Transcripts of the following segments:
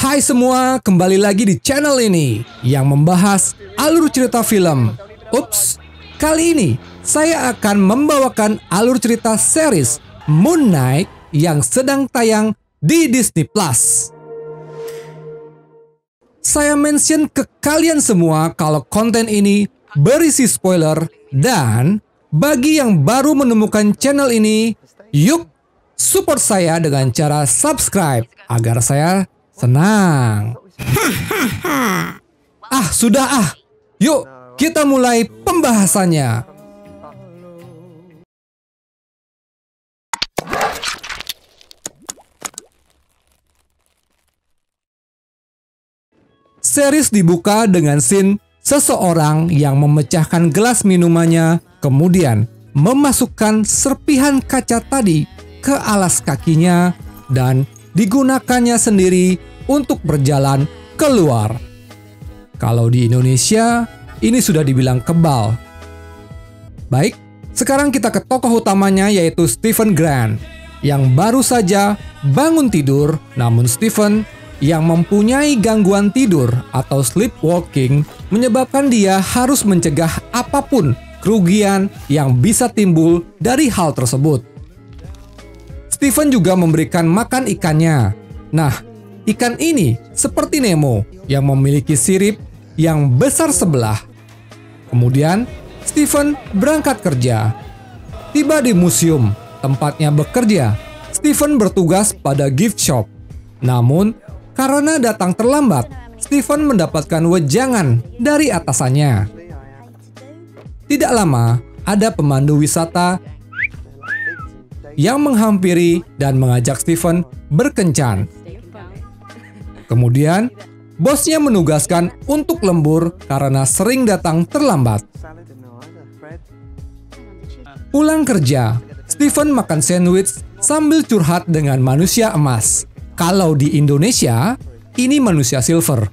Hai semua, kembali lagi di channel ini yang membahas alur cerita film. Ups, kali ini saya akan membawakan alur cerita series Moon Knight yang sedang tayang di Disney Plus. Saya mention ke kalian semua kalau konten ini berisi spoiler, dan bagi yang baru menemukan channel ini, yuk support saya dengan cara subscribe agar saya senang. Sudah. Yuk kita mulai pembahasannya. Series dibuka dengan scene seseorang yang memecahkan gelas minumannya, kemudian memasukkan serpihan kaca tadi ke alas kakinya dan digunakannya sendiri untuk berjalan keluar. Kalau di Indonesia, ini sudah dibilang kebal. Baik, sekarang kita ke tokoh utamanya, yaitu Stephen Grant, yang baru saja bangun tidur. Namun Stephen yang mempunyai gangguan tidur atau sleepwalking menyebabkan dia harus mencegah apapun kerugian yang bisa timbul dari hal tersebut. Stephen juga memberikan makan ikannya. Nah, ikan ini seperti Nemo yang memiliki sirip yang besar sebelah. Kemudian, Stephen berangkat kerja. Tiba di museum tempatnya bekerja, Stephen bertugas pada gift shop. Namun, karena datang terlambat, Stephen mendapatkan wejangan dari atasannya. Tidak lama, ada pemandu wisata yang menghampiri dan mengajak Stephen berkencan. Kemudian, bosnya menugaskan untuk lembur karena sering datang terlambat. Pulang kerja, Stephen makan sandwich sambil curhat dengan manusia emas. Kalau di Indonesia, ini manusia silver.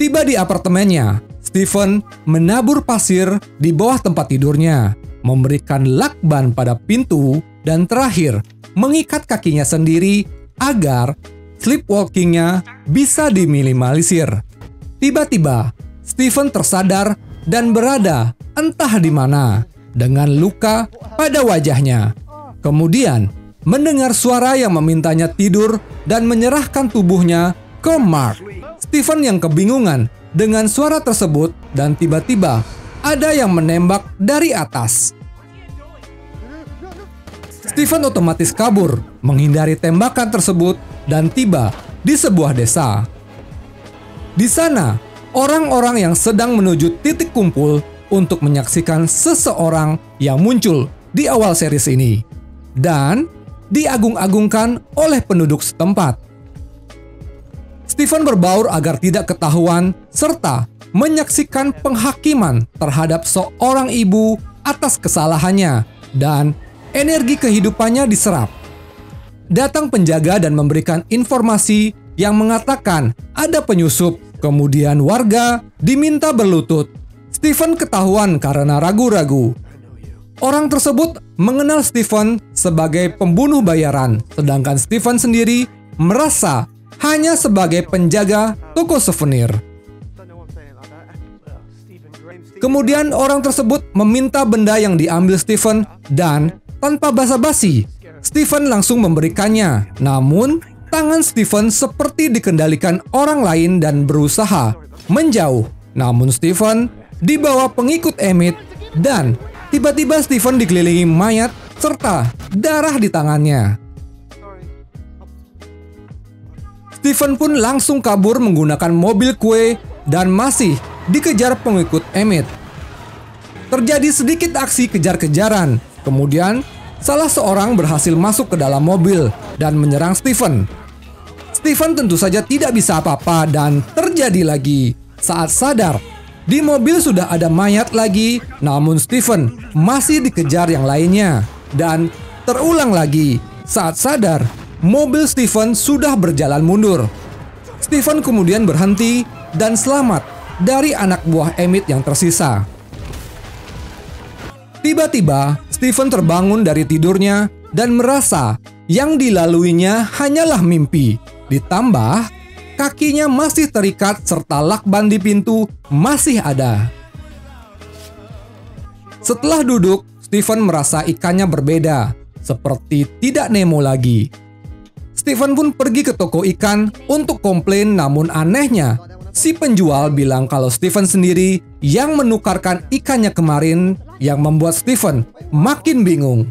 Tiba di apartemennya, Stephen menabur pasir di bawah tempat tidurnya, memberikan lakban pada pintu, dan terakhir mengikat kakinya sendiri agar sleepwalkingnya bisa diminimalisir. Tiba-tiba, Stephen tersadar dan berada entah di mana dengan luka pada wajahnya. Kemudian, mendengar suara yang memintanya tidur dan menyerahkan tubuhnya ke Mark. Stephen yang kebingungan dengan suara tersebut, dan tiba-tiba ada yang menembak dari atas. Stephen otomatis kabur, menghindari tembakan tersebut, dan tiba di sebuah desa. Di sana, orang-orang yang sedang menuju titik kumpul untuk menyaksikan seseorang yang muncul di awal series ini, dan diagung-agungkan oleh penduduk setempat. Stephen berbaur agar tidak ketahuan serta menyaksikan penghakiman terhadap seorang ibu atas kesalahannya, dan energi kehidupannya diserap. Datang penjaga dan memberikan informasi yang mengatakan ada penyusup, kemudian warga diminta berlutut. Stephen ketahuan karena ragu-ragu. Orang tersebut mengenal Stephen sebagai pembunuh bayaran, sedangkan Stephen sendiri merasa hanya sebagai penjaga toko souvenir. Kemudian orang tersebut meminta benda yang diambil Stephen, dan tanpa basa-basi, Stephen langsung memberikannya. Namun, tangan Stephen seperti dikendalikan orang lain dan berusaha menjauh. Namun Stephen dibawa pengikut Emmett, dan tiba-tiba Stephen dikelilingi mayat serta darah di tangannya. Stephen pun langsung kabur menggunakan mobil kue dan masih dikejar pengikut Emmett. Terjadi sedikit aksi kejar-kejaran. Kemudian, salah seorang berhasil masuk ke dalam mobil dan menyerang Stephen. Stephen tentu saja tidak bisa apa-apa, dan terjadi lagi. Saat sadar, di mobil sudah ada mayat lagi, namun Stephen masih dikejar yang lainnya. Dan terulang lagi, saat sadar, mobil Stephen sudah berjalan mundur. Stephen kemudian berhenti dan selamat dari anak buah Emmett yang tersisa. Tiba-tiba, Stephen terbangun dari tidurnya dan merasa yang dilaluinya hanyalah mimpi. Ditambah, kakinya masih terikat serta lakban di pintu masih ada. Setelah duduk, Stephen merasa ikannya berbeda, seperti tidak Nemo lagi. Stephen pun pergi ke toko ikan untuk komplain, namun anehnya, si penjual bilang kalau Stephen sendiri yang menukarkan ikannya kemarin, yang membuat Stephen makin bingung.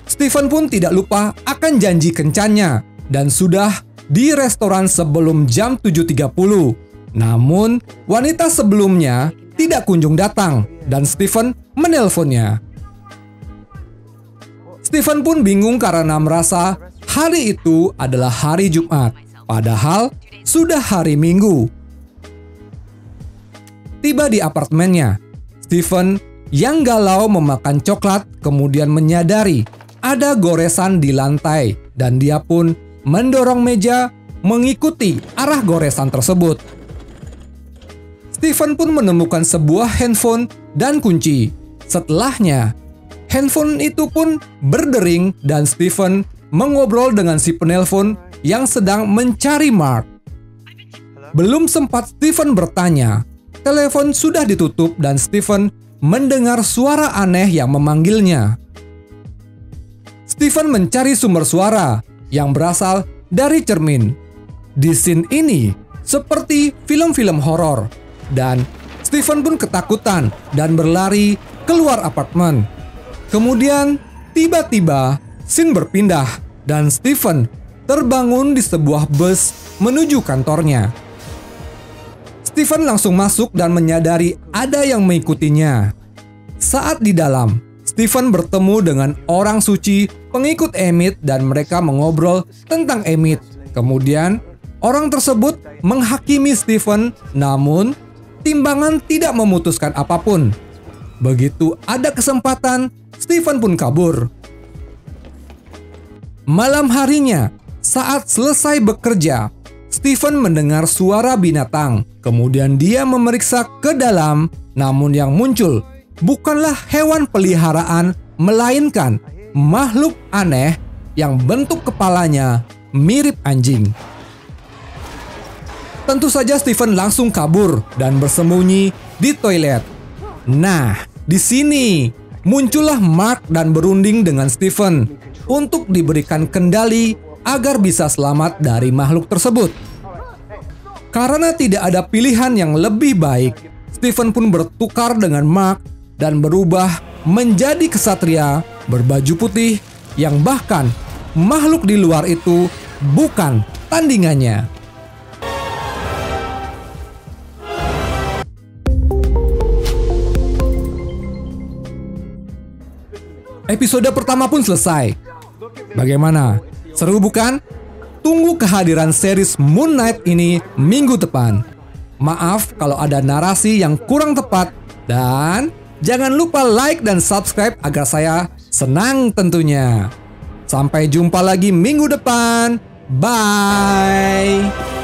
Stephen pun tidak lupa akan janji kencannya dan sudah di restoran sebelum jam 7.30. Namun, wanita sebelumnya tidak kunjung datang dan Stephen menelponnya. Stephen pun bingung karena merasa hari itu adalah hari Jumat, padahal sudah hari Minggu. Tiba di apartemennya, Stephen yang galau memakan coklat kemudian menyadari ada goresan di lantai dan dia pun mendorong meja mengikuti arah goresan tersebut. Stephen pun menemukan sebuah handphone dan kunci. Setelahnya, handphone itu pun berdering dan Stephen mengobrol dengan si penelpon yang sedang mencari Mark. Belum sempat Stephen bertanya, telepon sudah ditutup dan Stephen mendengar suara aneh yang memanggilnya. Stephen mencari sumber suara yang berasal dari cermin. Di scene ini seperti film-film horor dan Stephen pun ketakutan dan berlari keluar apartemen. Kemudian tiba-tiba scene berpindah dan Stephen terbangun di sebuah bus menuju kantornya. Stephen langsung masuk dan menyadari ada yang mengikutinya. Saat di dalam, Stephen bertemu dengan orang suci pengikut Emmett dan mereka mengobrol tentang Emmett. Kemudian, orang tersebut menghakimi Stephen, namun timbangan tidak memutuskan apapun. Begitu ada kesempatan, Stephen pun kabur. Malam harinya, saat selesai bekerja, Stephen mendengar suara binatang. Kemudian dia memeriksa ke dalam, namun yang muncul bukanlah hewan peliharaan, melainkan makhluk aneh yang bentuk kepalanya mirip anjing. Tentu saja Stephen langsung kabur dan bersembunyi di toilet. Nah, di sini muncullah Mark dan berunding dengan Stephen untuk diberikan kendali agar bisa selamat dari makhluk tersebut. Karena tidak ada pilihan yang lebih baik, Stephen pun bertukar dengan Mark dan berubah menjadi kesatria berbaju putih yang bahkan makhluk di luar itu bukan tandingannya. Episode pertama pun selesai. Bagaimana? Seru bukan? Tunggu kehadiran series Moon Knight ini minggu depan. Maaf kalau ada narasi yang kurang tepat dan jangan lupa like dan subscribe agar saya senang tentunya. Sampai jumpa lagi minggu depan. Bye.